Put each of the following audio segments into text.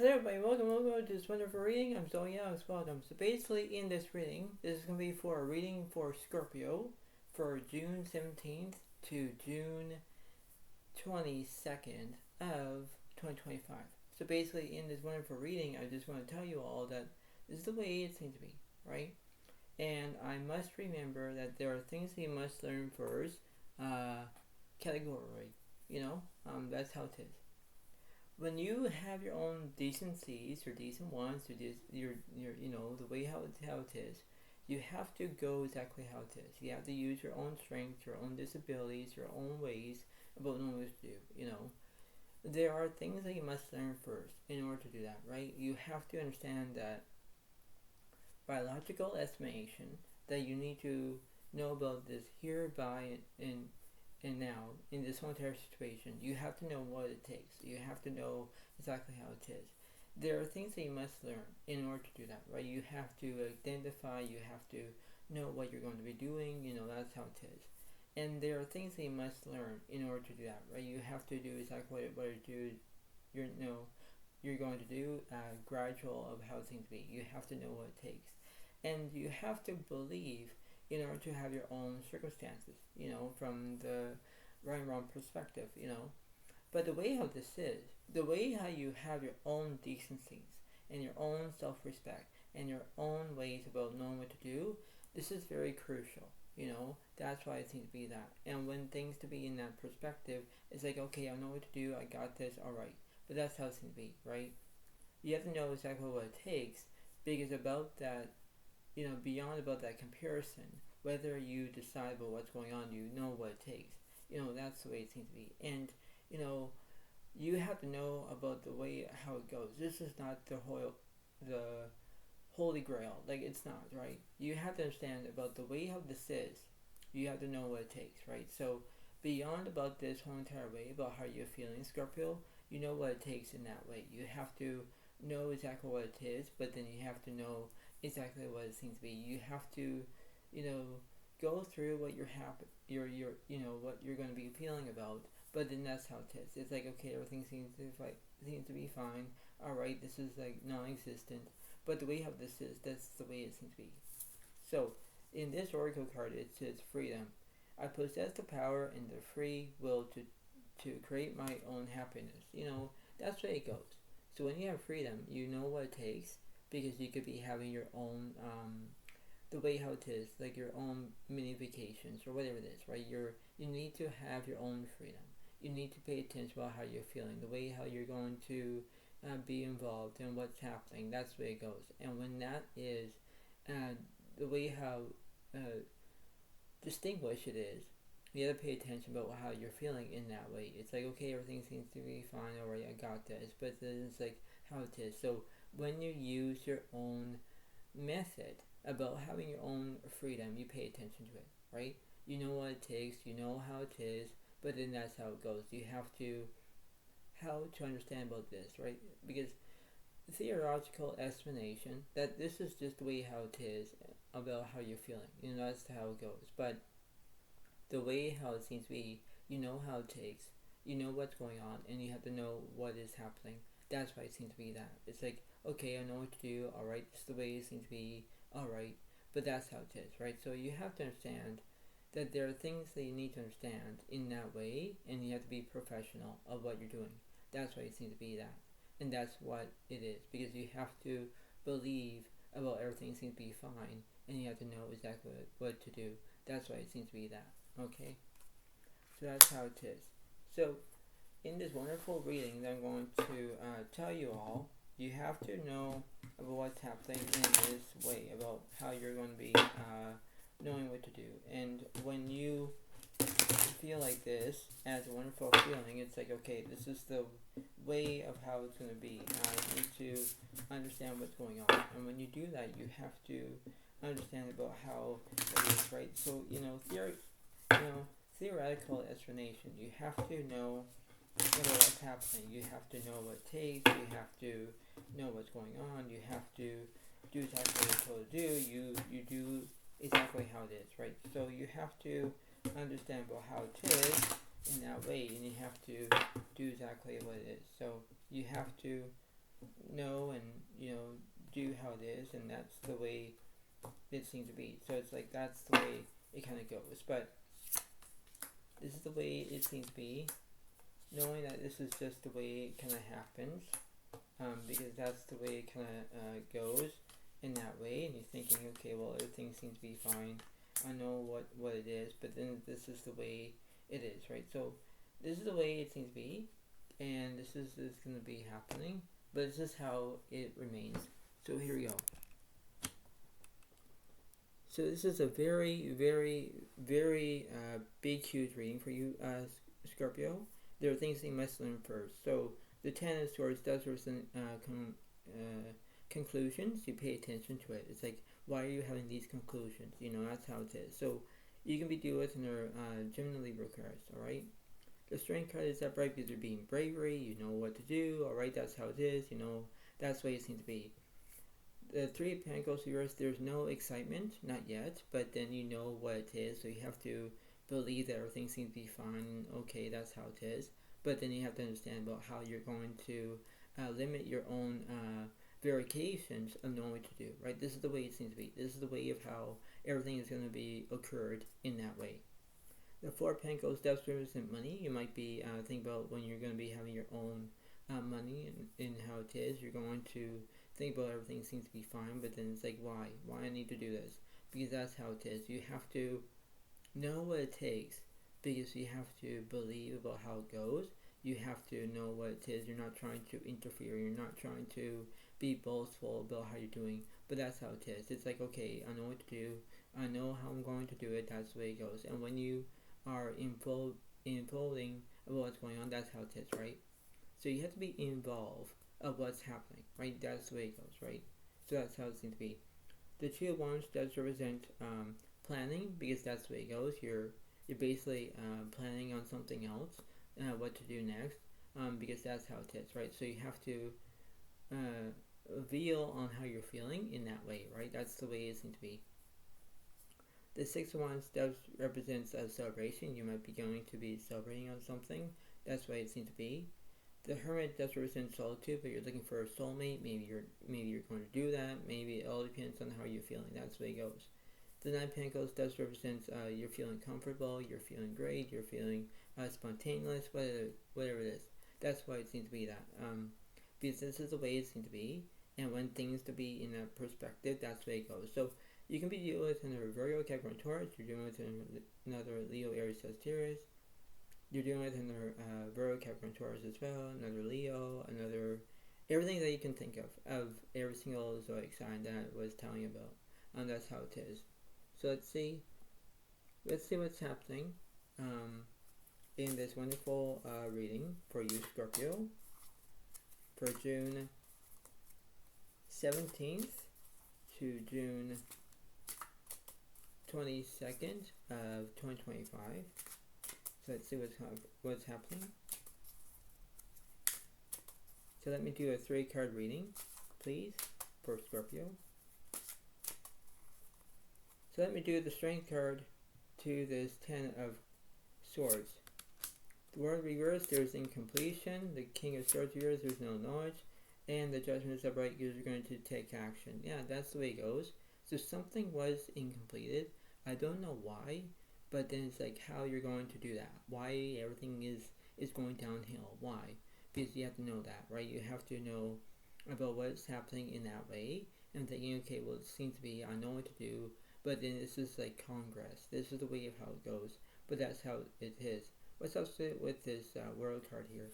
Hello everybody, welcome to this wonderful reading. I'm Zoe Alex, welcome. So basically in this reading, this is going to be for a reading for Scorpio for June 17th to June 22nd of 2025. So basically in this wonderful reading, I just want to tell you all that this is the way it seems to be, right? And I must remember that there are things that you must learn first, categorically, that's how it is. When you have your own decencies or decent wants or your the way how it is, you have to go exactly how it is. You have to use your own strengths, your own disabilities, your own ways about knowing what to do. There are things that you must learn first in order to do that, right? You have to understand that biological estimation that you need to know about this hereby and now in this entire situation. You have to know what it takes. You have to know exactly how it is. There are things that you must learn in order to do that, right? You have to identify, you have to know what you're going to be doing, that's how it is. And there are things that you must learn in order to do that, right? You have to do exactly what you're going to do, gradual of how things be. You have to know what it takes. And you have to believe in order to have your own circumstances, from the right and wrong perspective, But the way how this is, the way how you have your own decencies and your own self-respect and your own ways about knowing what to do, this is very crucial, That's why it seems to be that. And when things to be in that perspective, it's like, okay, I know what to do, I got this, alright. But that's how it seems to be, right? You have to know exactly what it takes, because about that, beyond about that comparison, whether you decide about what's going on, you know what it takes. That's the way it seems to be. And, you have to know about the way how it goes. This is not the holy grail. Like, it's not, right? You have to understand about the way how this is. You have to know what it takes, right? So, beyond about this whole entire way, about how you're feeling, Scorpio, you know what it takes in that way. You have to know exactly what it is, but then you have to know exactly what it seems to be. You have to, go through what what you're going to be feeling about. But then that's how it is. It's like, okay, everything seems to be fine. All right, this is like non-existent. But the way how this is, that's the way it seems to be. So, in this oracle card, it says freedom. I possess the power and the free will to create my own happiness. That's the way it goes. So when you have freedom, you know what it takes, because you could be having your own the way how it is, like your own mini vacations or whatever it is, right? You need to have your own freedom. You need to pay attention about how you're feeling, the way how you're going to be involved in what's happening. That's the way it goes. And when that is the way how distinguished it is, you have to pay attention about how you're feeling in that way. It's like, okay, everything seems to be fine, alright, I got this, but then it's like how it is. So when you use your own method about having your own freedom, you pay attention to it, right? You know what it takes, you know how it is, but then that's how it goes. You have to how to understand about this, right? Because theological explanation that this is just the way how it is about how you're feeling. That's how it goes. But the way how it seems to be, you know how it takes, you know what's going on, and you have to know what is happening. That's why it seems to be that. It's like, okay, I know what to do, alright, this is the way it seems to be, alright, but that's how it is, right? So you have to understand that there are things that you need to understand in that way, and you have to be professional of what you're doing. That's why it seems to be that. And that's what it is, because you have to believe about everything seems to be fine, and you have to know exactly what to do. That's why it seems to be that. Okay? So that's how it is. So, in this wonderful reading that I'm going to tell you all, you have to know about what's happening in this way, about how you're going to be knowing what to do. And when you feel like this, as a wonderful feeling, it's like, okay, this is the way of how it's going to be. I need to understand what's going on. And when you do that, you have to understand about how it is, right? So, theoretical explanation, you have to know what's happening. You have to know what it takes. You have to know what's going on. You have to do exactly what you're told to do. You do exactly how it is, right? So you have to understand about how it is in that way, and you have to do exactly what it is. So you have to know and do how it is, and that's the way it seems to be. So it's like that's the way it kind of goes. But this is the way it seems to be, knowing that this is just the way it kind of happens, because that's the way it kind of goes in that way. And you're thinking, okay, well, everything seems to be fine. I know what it is, but then this is the way it is, right? So this is the way it seems to be, and this is going to be happening, but it's just how it remains. So here we go. So this is a very, very, very big, huge reading for you, Scorpio. There are things that you must learn first. So the Ten of Swords does represent conclusions. You pay attention to it. It's like, why are you having these conclusions? That's how it is. So you can be dealing with in your Gemini Libra cards, alright? The Strength card is upright because you're being bravery. You know what to do, alright? That's how it is. That's the way it seems to be. The Three of Pentacles reverse, there's no excitement, not yet, but then you know what it is, so you have to believe that everything seems to be fine, okay, that's how it is, but then you have to understand about how you're going to limit your own variations of knowing what to do, right? This is the way it seems to be. This is the way of how everything is going to be occurred in that way. The Four of Pentacles does represent money. You might be thinking about when you're going to be having your own money and how it is. You're going to think about everything seems to be fine, but then it's like, why I need to do this? Because that's how it is. You have to know what it takes, because you have to believe about how it goes. You have to know what it is. You're not trying to interfere. You're not trying to be boastful about how you're doing, but that's how it is. It's like, okay, I know what to do. I know how I'm going to do it. That's the way it goes. And when you are unfolding about what's going on, that's how it is, right? So you have to be involved of what's happening, right? That's the way it goes, right? So that's how it seems to be. The Two of Wands does represent planning, because that's the way it goes. You're basically planning on something else, what to do next, because that's how it is, right? So you have to reveal on how you're feeling in that way, right? That's the way it seems to be. The Six of Wands does represents a celebration. You might be going to be celebrating on something. That's the way it seems to be. The Hermit does represent solitude, but you're looking for a soulmate. Maybe you're going to do that. Maybe it all depends on how you're feeling. That's the way it goes. The Nine of Pentacles does represent you're feeling comfortable, you're feeling great, you're feeling spontaneous, whatever it is. That's why it seems to be that. Because this is the way it seems to be, and when things to be in a perspective, that's the way it goes. So you can be dealing with another Virgo, Capricorn, Taurus. You're dealing with another Leo, Aries, Sagittarius. You're dealing with another Virgo, Capricorn, Taurus as well, another Leo, another everything that you can think of every single zodiac sign that I was telling you about, and that's how it is. So let's see what's happening in this wonderful reading for you, Scorpio, for June 17th to June 22nd of 2025. So let's see what's happening. So let me do a 3-card reading, please, for Scorpio. So let me do the Strength card to this 10 of Swords. The World reversed, there's incompletion. The King of Swords reversed, there's no knowledge. And the Judgment is upright, you're going to take action. Yeah, that's the way it goes. So something was incompleted. I don't know why, but then it's like how you're going to do that. Why everything is going downhill. Why? Because you have to know that, right? You have to know about what's happening in that way. And thinking, okay, well, it seems to be, I know what to do. But then this is like Congress. This is the way of how it goes. But that's how it is. What's up with this World card here?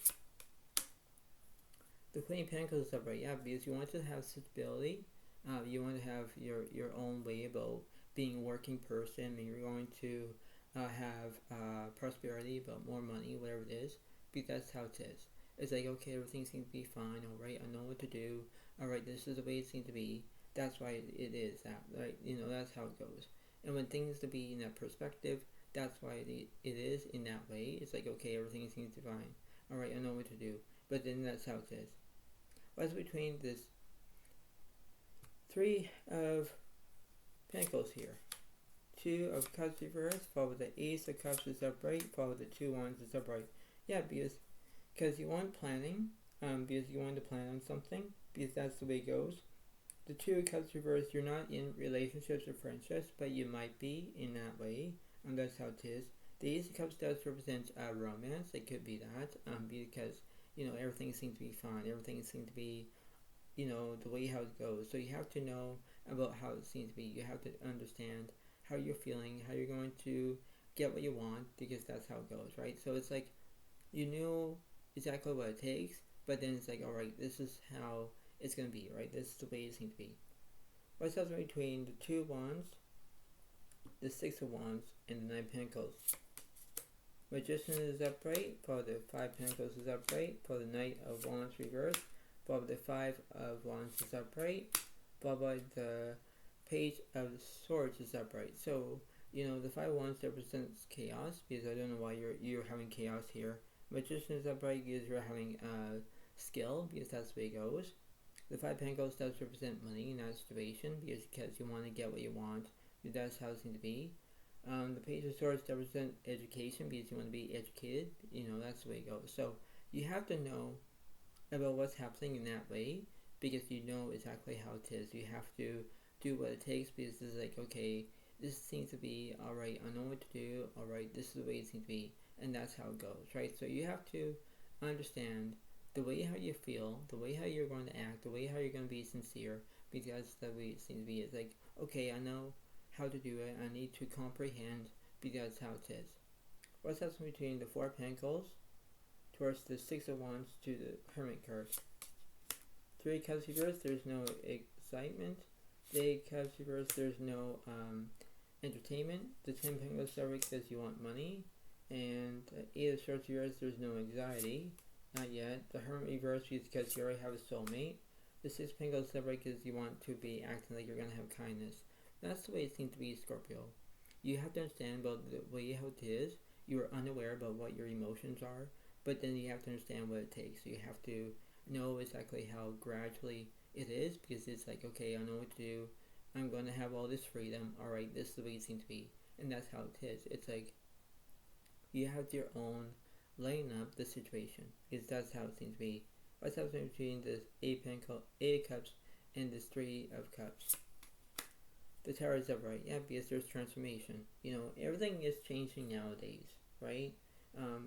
The Queen of Pentacles is upright. Yeah, because you want to have stability. You want to have your own way about being a working person. Maybe you're going to have prosperity, about more money, whatever it is. Because that's how it is. It's like, okay, everything seems to be fine. Alright, I know what to do. Alright, this is the way it seems to be. That's why it is that, right? That's how it goes. And when things to be in that perspective, that's why it is in that way. It's like, okay, everything seems to be fine. Alright, I know what to do. But then that's how it is. What's between this 3 of Pentacles here? 2 of Cups reversed, followed with the Ace of Cups is upright, followed with the 2 Wands is upright. Yeah, because you want planning, because you want to plan on something, because that's the way it goes. The Two of Cups reversed, you're not in relationships or friendships, but you might be in that way, and that's how it is. The Ace of Cups does represent romance. It could be that, because everything seems to be fine. Everything seems to be, the way how it goes. So you have to know about how it seems to be. You have to understand how you're feeling, how you're going to get what you want, because that's how it goes, right? So it's like you knew exactly what it takes, but then it's like, all right, this is how it's going to be, right? This is the way it seems to be. What's else between the Two of Wands, the Six of Wands, and the Nine of Pentacles? Magician is upright, for the Five of Pentacles is upright, for the Knight of Wands reversed, for the Five of Wands is upright, for the Page of Swords is upright. So, the Five of Wands represents chaos, because I don't know why you're having chaos here. Magician is upright because you're having skill, because that's the way it goes. The Five of Pentacles does represent money in that situation, because you want to get what you want. That's how it seems to be. The Page of Swords represent education, because you want to be educated. That's the way it goes. So you have to know about what's happening in that way, because you know exactly how it is. You have to do what it takes, because it's like, okay, this seems to be alright. I know what to do. Alright, this is the way it seems to be, and that's how it goes, right? So you have to understand the way how you feel, the way how you're going to act, the way how you're going to be sincere, because the way it seems to be. It's like, okay, I know how to do it. I need to comprehend, because that's how it is. What's else between the Four of Pentacles towards the Six of Wands to the Hermit card? Three of Cups reversed, there's no excitement. The Eight of Cups reversed, there's no entertainment. The Ten of Pentacles separate because you want money. And Eight of Swords reversed, there's no anxiety. Not yet. The Hermit reversed because you already have a soulmate. The Six of Pentacles separate because you want to be acting like you're going to have kindness. That's the way it seems to be, Scorpio. You have to understand about the way how it is. You are unaware about what your emotions are, but then you have to understand what it takes. So you have to know exactly how gradually it is, because it's like, okay, I know what to do. I'm going to have all this freedom. Alright, this is the way it seems to be. And that's how it is. It's like you have your own laying up the situation, because that's how it seems to be. What's happening between the Eight of Cups and this Three of Cups? The Tower is upright, yeah, because there's transformation. Everything is changing nowadays, right?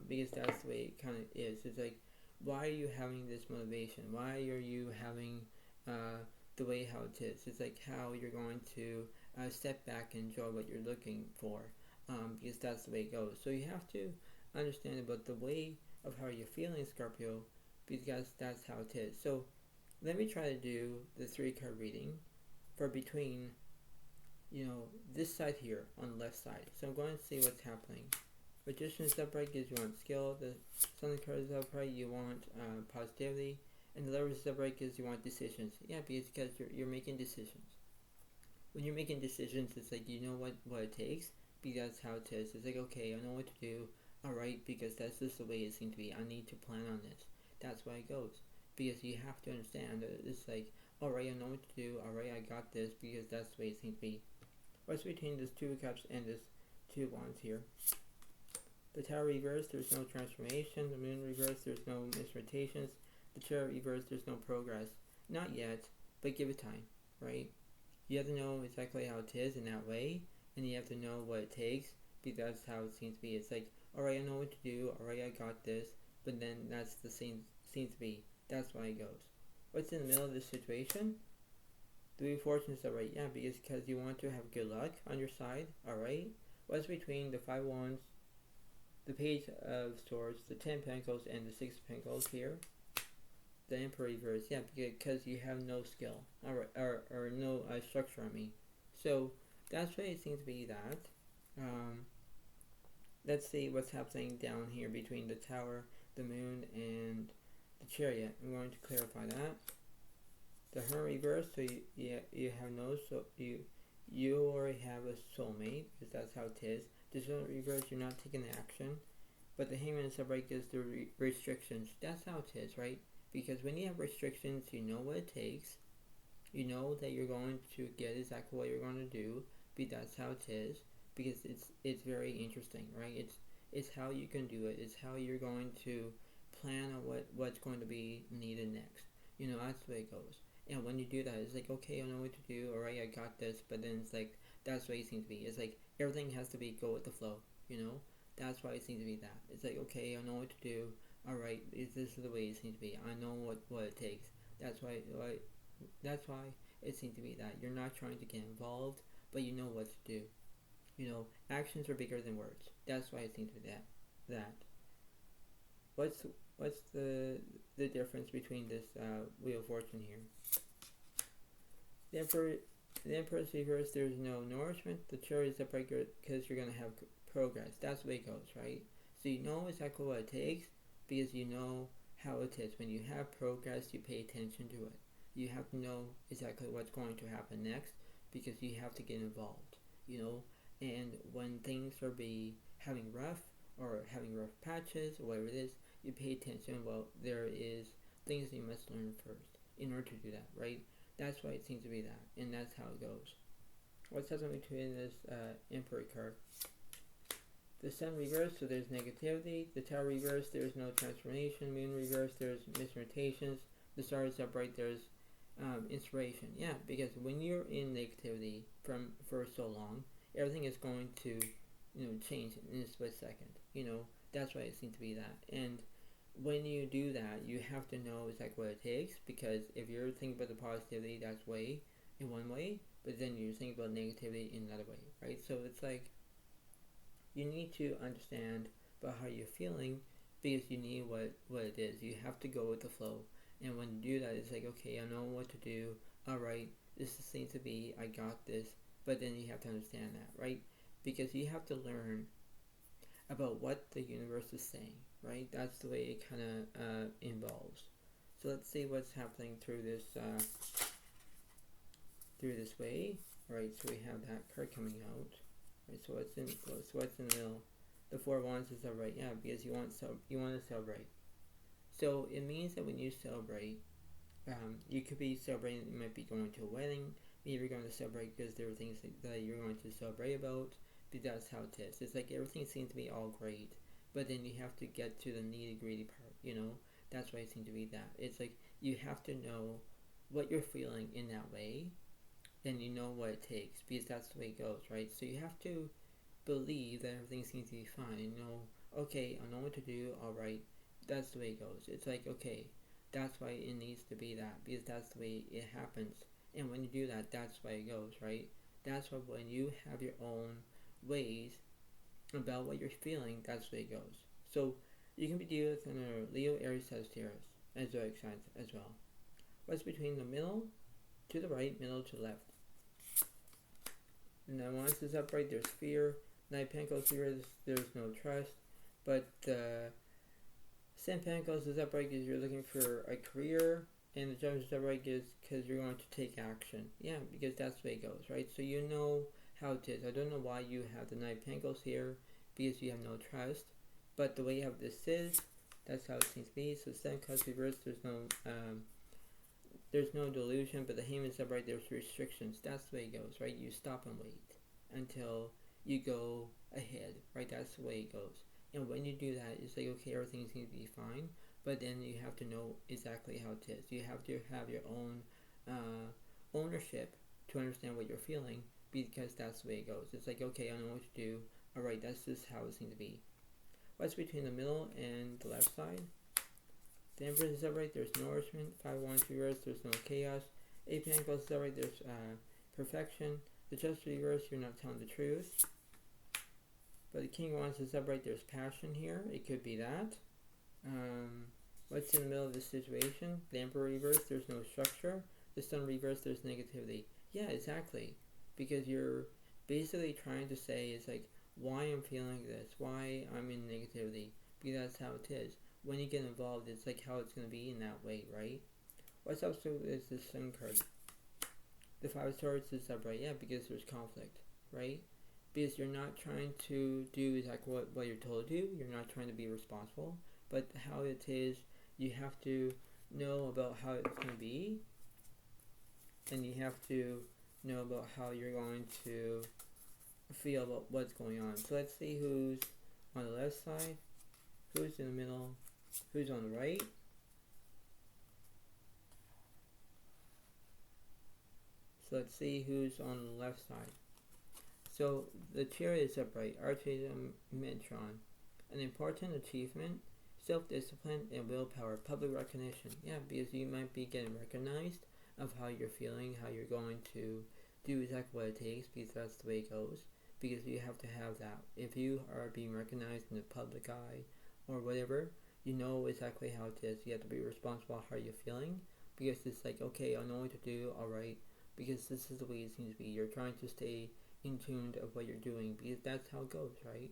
Because that's the way it kind of is. It's like, why are you having this motivation? Why are you having the way how it is? It's like how you're going to step back and enjoy what you're looking for, because that's the way it goes. So you have to understand about the way of how you're feeling, Scorpio, because that's how it is. So let me try to do the 3-card reading for between this side here on the left side. So I'm going to see what's happening. Magician is upright because you want skill. The Sun card is upright, you want positivity. And the Lovers is upright because you want decisions. Yeah, because you're making decisions. When you're making decisions, it's like you know what it takes, because that's how it is. It's like, okay, I know what to do. Alright, because that's just the way it seems to be. I need to plan on this. That's why it goes. Because you have to understand that it's like, alright, I know what to do. Alright, I got this, because that's the way it seems to be. What's between this Two of Cups and this Two of Wands here? The Tower reversed, there's no transformation. The Moon reversed, there's no misrotations. The Chariot reversed, there's no progress. Not yet, but give it time, right? You have to know exactly how it is in that way, and you have to know what it takes, because that's how it seems to be. It's like, alright, I know what to do. Alright, I got this. But then that's the seems to be. That's why it goes. What's in the middle of this situation? The Wheel of Fortune is alright, yeah, because you want to have good luck on your side, alright? What's between the Five of Wands, the Page of Swords, the Ten of Pentacles, and the Six of Pentacles here? The Emperor reverse, yeah, because you have no skill, or no structure on me. So that's why it seems to be that. Let's see what's happening down here between the Tower, the Moon, and the Chariot. I'm going to clarify that. The Hermit reverse, so you have no, so you already have a soulmate, because that's how it is. The Sun reverse, you're not taking action. But the Hangman is upright because the restrictions. That's how it is, right? Because when you have restrictions, you know what it takes. You know that you're going to get exactly what you're going to do. But that's how it is. Because it's very interesting, right? It's how you can do it. It's how you're going to plan on what's going to be needed next. That's the way it goes. And when you do that, it's like, okay, I know what to do. All right, I got this. But then it's like, that's the way it seems to be. It's like everything has to be go with the flow. That's why it seems to be that. It's like, okay, I know what to do. All right, this is the way it seems to be. I know what it takes. That's why it seems to be that you're not trying to get involved, but you know what to do. Actions are bigger than words. That's why it seems to be that. What's the difference between this Wheel of Fortune here? The Emperor's reverse, there's no nourishment. The Chariot is upright because you're going to have progress. That's the way it goes, right? So you know exactly what it takes because you know how it is. When you have progress, you pay attention to it. You have to know exactly what's going to happen next because you have to get involved, And when things are having rough or having rough patches or whatever it is, you pay attention. Well, there is things you must learn first in order to do that, right? That's why it seems to be that, and that's how it goes. What's happening between this Emperor card? The Sun reversed, so there's negativity. The Tower reversed, there's no transformation. Moon reversed, there's misrotations. The Stars upright, there's inspiration. Yeah, because when you're in negativity for so long, everything is going to change in a split second. That's why it seems to be that. And when you do that, you have to know exactly what it takes, because if you're thinking about the positivity, that's in one way, but then you're thinking about negativity in another way, right? So it's like you need to understand about how you're feeling because you need what it is. You have to go with the flow. And when you do that, it's like, okay, I know what to do. All right, this seems to be, I got this. But then you have to understand that, right? Because you have to learn about what the universe is saying, right? That's the way it kind of involves. So let's see what's happening through this way. All right, so we have that card coming out. Right, so what's in the middle? The Four of Wands is upright, yeah, because you want to celebrate. So it means that when you celebrate, you could be celebrating. You might be going to a wedding. Maybe you're going to celebrate because there are things that you're going to celebrate about. But that's how it is. It's like everything seems to be all great, but then you have to get to the nitty-gritty part. That's why it seems to be that. It's like you have to know what you're feeling in that way, then you know what it takes, because that's the way it goes, right? So you have to believe that everything seems to be fine. Okay, I know what to do. All right, that's the way it goes. It's like, okay, that's why it needs to be that, because that's the way it happens. And when you do that, that's why it goes, right? That's why when you have your own ways about what you're feeling, that's the way it goes. So you can be dealing with a Leo, Aries, Sagittarius, as zodiac signs as well. What's between the middle to the right, middle to the left? And then once it's upright, there's fear. Knight of Pentacles here, there's no trust. But Ten of Pentacles is upright because you're looking for a career. And the Judge is upright because you're going to take action. Yeah, because that's the way it goes, right? So you know how it is. I don't know why you have the Knight of Pentacles here, because you have no trust. But the way you have this is, that's how it seems to be. So Seven Cups reversed, there's no delusion, but the Hangman is upright, there's restrictions. That's the way it goes, right? You stop and wait until you go ahead, right? That's the way it goes. And when you do that, it's like, okay, everything seems to be fine. But then you have to know exactly how it is. You have to have your own ownership to understand what you're feeling, because that's the way it goes. It's like, okay, I know what to do. Alright, that's just how it seems to be. What's between the middle and the left side? The Empress is upright, there's nourishment. Five of Wands reversed, there's no chaos. Eight of Pentacles is upright, there's perfection. The Justice reversed, you're not telling the truth. But the King of Wands is upright, there's passion here. It could be that. What's in the middle of this situation? The Emperor reversed, there's no structure. The Sun reversed, there's negativity. Yeah, exactly. Because you're basically trying to say, it's like, why I'm feeling this, why I'm in negativity, because that's how it is. When you get involved, it's like how it's going to be in that way, right? What's up is the Sun card. The Five of Swords is upright, yeah, because there's conflict, right? Because you're not trying to do exactly what you're told to do. You're not trying to be responsible. But how it is, you have to know about how it's going to be. And you have to know about how you're going to feel about what's going on. So let's see who's on the left side, who's in the middle, Who's on the right? So let's see who's on the left side. So the Chariot is upright, Archangel Metron. An important achievement, self-discipline and willpower, public recognition. Yeah, because you might be getting recognized of how you're feeling, how you're going to do exactly what it takes, because that's the way it goes. Because you have to have that. If you are being recognized in the public eye or whatever, you know exactly how it is. You have to be responsible for how you're feeling, because it's like, okay, I know what to do, alright, because this is the way it seems to be. You're trying to stay in tune of what you're doing, because that's how it goes, right?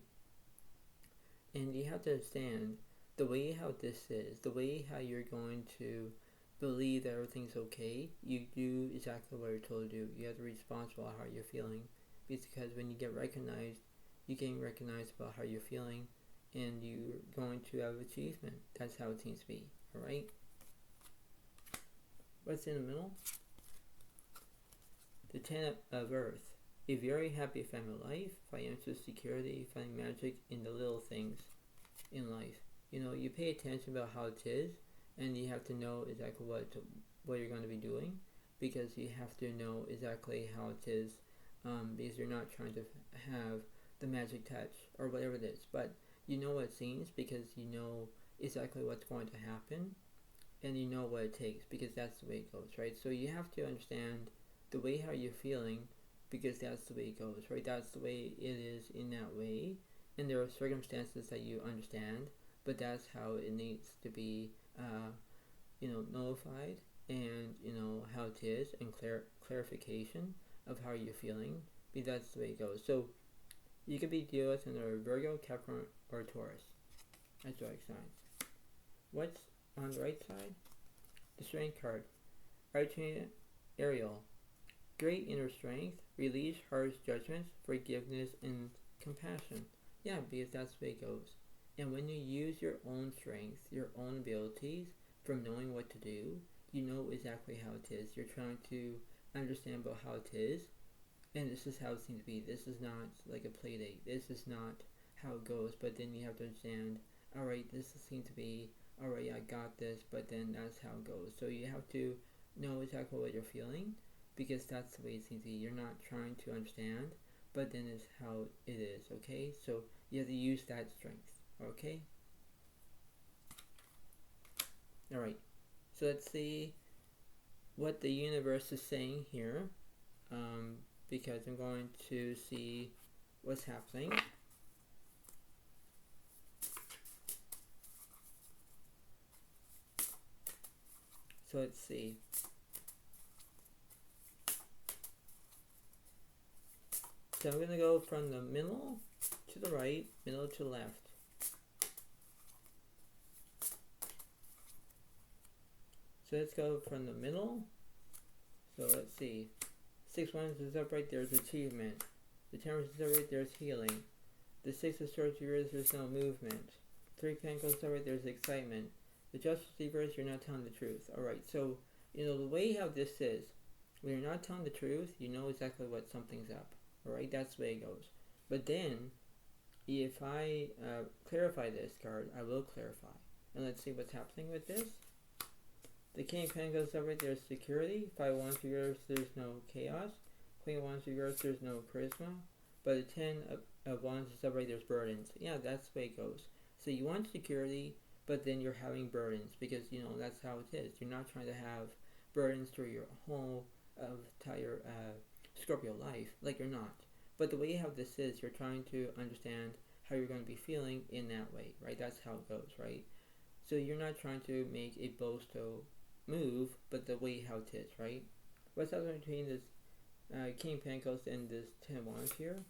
And you have to understand the way how this is, the way how you're going to believe that everything's okay. You do exactly what you're told to do. You have to be responsible for how you're feeling, because when you get recognized, you're getting recognized about how you're feeling, and you're going to have achievement. That's how it seems to be. Alright? What's in the middle? The Ten of Earth. A very happy family life, financial security, finding magic in the little things in life. You know, you pay attention about how it is, and you have to know exactly what you're going to be doing, because you have to know exactly how it is, because you're not trying to have the magic touch or whatever it is, but you know what it seems, because you know exactly what's going to happen, and you know what it takes, because that's the way it goes, right? So you have to understand the way how you're feeling, because that's the way it goes, right? That's the way it is in that way, and there are circumstances that you understand, but that's how it needs to be, notified, and how it is, and clarification of how you're feeling, because that's the way it goes. So you could be dealing with either Virgo, Capricorn, or Taurus. That's right signs. What's on the right side? The Strength card. Archangel Ariel. Great inner strength, release harsh judgments, forgiveness, and compassion. Yeah, because that's the way it goes. And when you use your own strength, your own abilities, from knowing what to do, you know exactly how it is. You're trying to understand about how it is, and this is how it seems to be. This is not like a play date. This is not how it goes, but then you have to understand, alright, this seems to be, alright, I got this, but then that's how it goes. So you have to know exactly what you're feeling, because that's the way it seems to be. You're not trying to understand, but then it's how it is, okay? So you have to use that strength, okay? Alright, so let's see what the universe is saying here, because I'm going to see what's happening. So let's see. So I'm going to go from the middle to the right, middle to the left. So let's go from the middle. So let's see. 6 wands is upright, there's achievement. The Tower is upright, there's healing. The 6 of Swords reversed, there's no movement. 3 Pentacles upright, there's excitement. The Justice reversed, you're not telling the truth. Alright, so, the way how this is, when you're not telling the truth, you know exactly what something's up. Alright, that's the way it goes. But then, if I clarify this card, I will clarify. And let's see what's happening with this. The King of Pentacles upright, there's security. 5 wands reversed, there's no chaos. Queen of wands reversed, there's no charisma. But the 10 of wands is upright, there's burdens. Yeah, that's the way it goes. So you want security, but then you're having burdens, because that's how it is. You're not trying to have burdens through your whole entire Scorpio life, like you're not. But the way how this is, you're trying to understand how you're going to be feeling in that way, right? That's how it goes, right? So you're not trying to make a bosto move, but the way how it is, right? What's the difference between this King of Pentacles and this 10 of Wands here?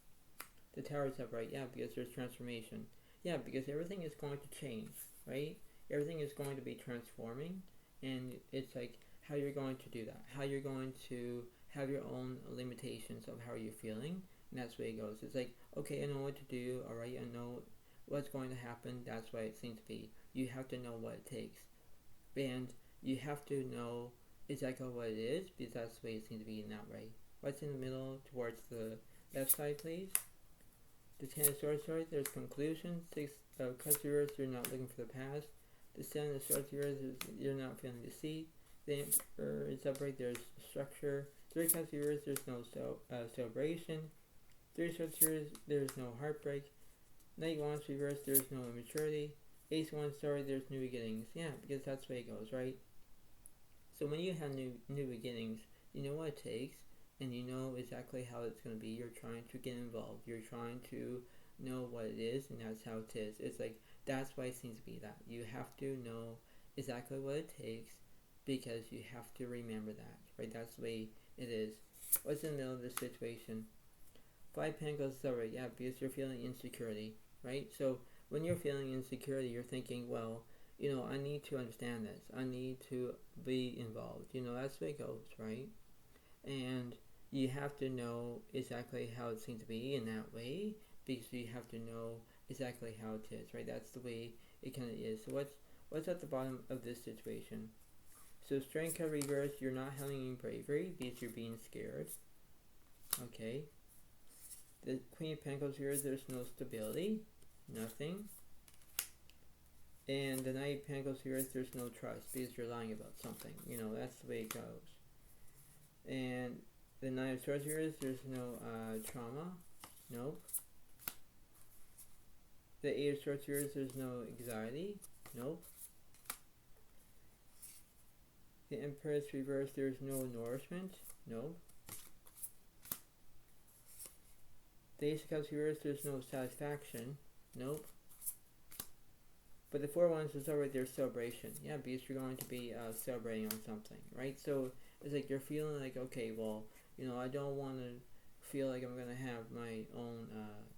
The Tower is upright, yeah, because there's transformation. Yeah, because everything is going to change, right? Everything is going to be transforming, and it's like how you're going to do that, how you're going to have your own limitations of how you're feeling, and that's the way it goes. It's like, okay, I know what to do, alright, I know what's going to happen, that's why it seems to be. You have to know what it takes, and you have to know exactly what it is, because that's the way it seems to be in that way. What's in the middle towards the left side, please? The 10 of Swords, there's conclusion. 6 of Cups reversed, you're not looking for the past. The Sun of Swords here is you're not feeling deceit. The Emperor is upright, there's structure. Three Cups of yours, there's no celebration. Three Swords here, there's no heartbreak. Knight of Wands reversed, there's no immaturity. Ace of Wands, sorry, there's new beginnings. Yeah, because that's the way it goes, right? So when you have new beginnings, you know what it takes, and you know exactly how it's going to be. You're trying to get involved. You're trying to know what it is, and that's how it is. It's like, that's why it seems to be that. You have to know exactly what it takes, because you have to remember that, right? That's the way it is. What's in the middle of this situation? Five Pentacles is alright, yeah, because you're feeling insecurity, right? So when you're feeling insecurity, you're thinking, well, I need to understand this. I need to be involved. That's the way it goes, right? And you have to know exactly how it seems to be in that way, because you have to know exactly how it is, right? That's the way it kind of is. So what's at the bottom of this situation? So Strength card reverse, you're not having any bravery because you're being scared. Okay. The Queen of Pentacles here, there's no stability, nothing. And the Knight of Pentacles here, there's no trust because you're lying about something. That's the way it goes. And the Nine of Swords here, there's no trauma, nope. The Eight of Swords here, there's no anxiety, nope. The Empress reversed, there's no nourishment, nope. The Ace of Cups reversed, there's no satisfaction, nope. But the Four of Wands is already their celebration. Yeah, because you're going to be celebrating on something, right? So it's like you're feeling like, okay, well, I don't want to feel like I'm going to have my own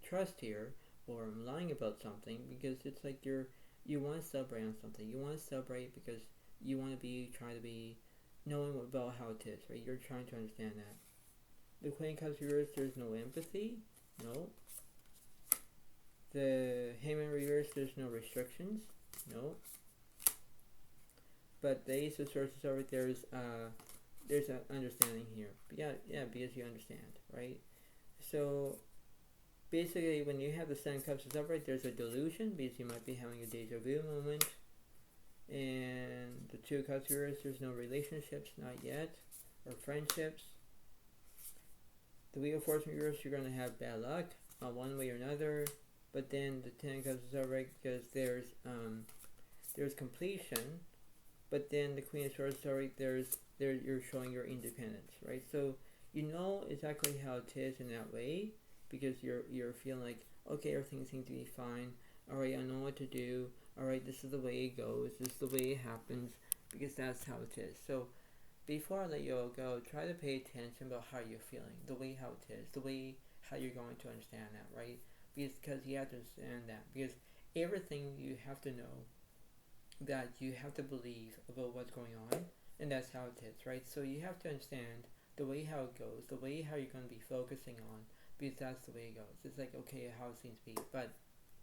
trust here, or I'm lying about something, because it's like you want to celebrate on something. You want to celebrate because you want to try to be knowing about how it is, right? You're trying to understand that. The Queen of Cups reversed, there's no empathy, no. The Hangman reverse, there's no restrictions, no. But the Ace of Swords is over, there's an understanding here. Yeah, because you understand, right? So basically, when you have the Seven Cups is upright, there's a delusion because you might be having a deja vu moment. And the Two of Cups reverse, there's no relationships, not yet, or friendships. The Wheel of Fortune reverse, you're going to have bad luck, one way or another. But then the Ten of Cups is alright because there's completion. But then the Queen of Swords is alright, you're showing your independence, right? So you know exactly how it is in that way, because you're feeling like, okay, everything seems to be fine. Alright, I know what to do. Alright, this is the way it goes. This is the way it happens, because that's how it is. So before I let you all go, try to pay attention about how you're feeling, the way how it is, the way how you're going to understand that, right? Because you have to understand that, because everything you have to know, that you have to believe about what's going on, and that's how it is, right? So you have to understand the way how it goes, the way how you're going to be focusing on, because that's the way it goes. It's like, okay, how it seems to be, but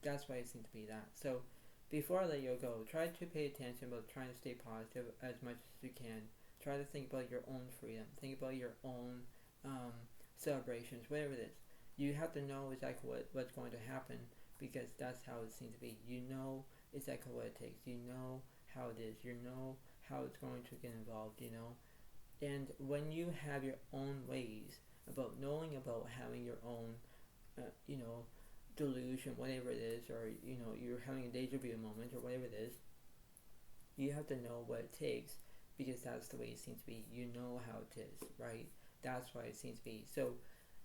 that's why it seems to be that. So before I let you go, try to pay attention about trying to stay positive as much as you can. Try to think about your own freedom, think about your own celebrations, whatever it is. You have to know exactly what's going to happen, because that's how it seems to be. You know exactly what it takes. You know how it is. You know how it's going to get involved, And when you have your own ways about knowing about having your own, delusion, whatever it is, or, you're having a deja vu moment or whatever it is, you have to know what it takes, because that's the way it seems to be. You know how it is, right? That's why it seems to be. So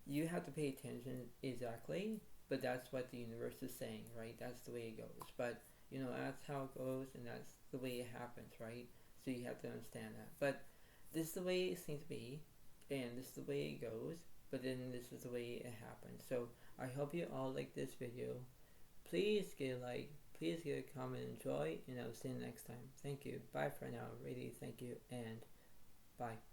you have to pay attention exactly, but that's what the universe is saying, right? That's the way it goes. But, that's how it goes, and that's the way it happens, right? So you have to understand that. But this is the way it seems to be, and this is the way it goes, but then this is the way it happens. So I hope you all like this video. Please give a like, please give a comment, enjoy, and I'll see you next time. Thank you. Bye for now. Really, thank you, and bye.